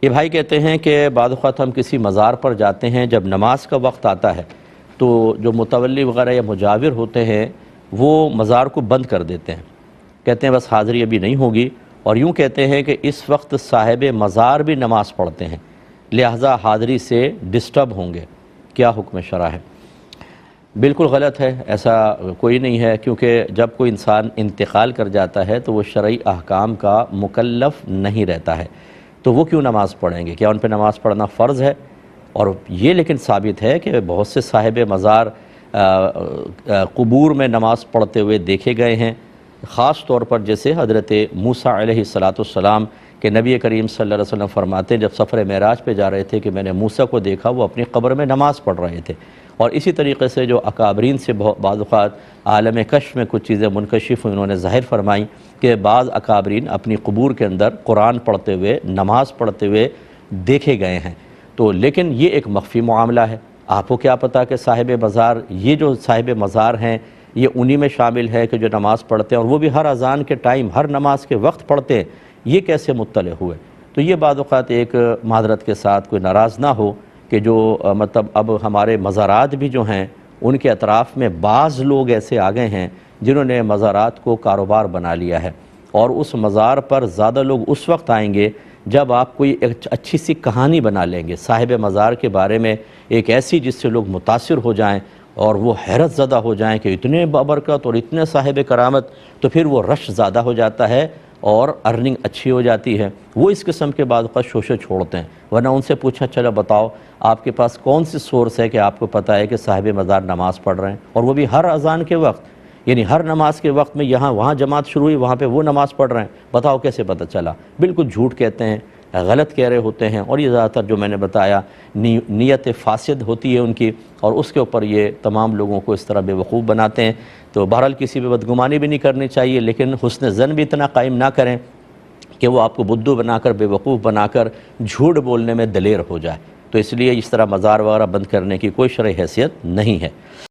یہ بھائی کہتے ہیں کہ بعض اوقات ہم کسی مزار پر جاتے ہیں، جب نماز کا وقت آتا ہے تو جو متولی وغیرہ یا مجاور ہوتے ہیں وہ مزار کو بند کر دیتے ہیں، کہتے ہیں بس حاضری ابھی نہیں ہوگی، اور یوں کہتے ہیں کہ اس وقت صاحب مزار بھی نماز پڑھتے ہیں، لہذا حاضری سے ڈسٹرب ہوں گے، کیا حکم شرع ہے؟ بالکل غلط ہے، ایسا کوئی نہیں ہے، کیونکہ جب کوئی انسان انتقال کر جاتا ہے تو وہ شرعی احکام کا مکلف نہیں رہتا ہے، تو وہ کیوں نماز پڑھیں گے؟ کیا ان پہ نماز پڑھنا فرض ہے؟ اور یہ لیکن ثابت ہے کہ بہت سے صاحب مزار قبور میں نماز پڑھتے ہوئے دیکھے گئے ہیں، خاص طور پر جیسے حضرت موسیٰ علیہ السلام کہ نبی کریم صلی اللہ علیہ وسلم فرماتے ہیں جب سفر معراج پہ جا رہے تھے کہ میں نے موسیٰ کو دیکھا وہ اپنی قبر میں نماز پڑھ رہے تھے، اور اسی طریقے سے جو اکابرین سے بعض اوقات عالم کشف میں کچھ چیزیں منکشف ہوئی، انہوں نے ظاہر فرمائیں کہ بعض اکابرین اپنی قبور کے اندر قرآن پڑھتے ہوئے نماز پڑھتے ہوئے دیکھے گئے ہیں، تو لیکن یہ ایک مخفی معاملہ ہے، آپ کو کیا پتہ کہ صاحب مزار، یہ جو صاحب مزار ہیں یہ انہی میں شامل ہے کہ جو نماز پڑھتے ہیں، اور وہ بھی ہر اذان کے ٹائم ہر نماز کے وقت پڑھتے ہیں، یہ کیسے مطلع ہوئے؟ تو یہ بعض اوقات ایک معذرت کے ساتھ کوئی ناراض نہ ہو کہ جو مطلب اب ہمارے مزارات بھی جو ہیں ان کے اطراف میں بعض لوگ ایسے آ گئے ہیں جنہوں نے مزارات کو کاروبار بنا لیا ہے، اور اس مزار پر زیادہ لوگ اس وقت آئیں گے جب آپ کوئی ایک اچھی سی کہانی بنا لیں گے صاحب مزار کے بارے میں، ایک ایسی جس سے لوگ متاثر ہو جائیں اور وہ حیرت زدہ ہو جائیں کہ اتنے بابرکت اور اتنے صاحب کرامت، تو پھر وہ رش زیادہ ہو جاتا ہے اور ارننگ اچھی ہو جاتی ہے، وہ اس قسم کے بعد کا شوشے چھوڑتے ہیں، ورنہ ان سے پوچھا چلو بتاؤ آپ کے پاس کون سی سورس ہے کہ آپ کو پتہ ہے کہ صاحب مزار نماز پڑھ رہے ہیں، اور وہ بھی ہر اذان کے وقت، یعنی ہر نماز کے وقت میں یہاں وہاں جماعت شروع ہوئی وہاں پہ وہ نماز پڑھ رہے ہیں، بتاؤ کیسے پتہ چلا؟ بالکل جھوٹ کہتے ہیں، غلط کہہ رہے ہوتے ہیں، اور یہ زیادہ تر جو میں نے بتایا نیت فاسد ہوتی ہے ان کی، اور اس کے اوپر یہ تمام لوگوں کو اس طرح بے وقوف بناتے ہیں۔ تو بہرحال کسی پہ بدگمانی بھی نہیں کرنی چاہیے، لیکن حسن ظن بھی اتنا قائم نہ کریں کہ وہ آپ کو بدھو بنا کر بے وقوف بنا کر جھوٹ بولنے میں دلیر ہو جائے، تو اس لیے اس طرح مزار وغیرہ بند کرنے کی کوئی شرعی حیثیت نہیں ہے۔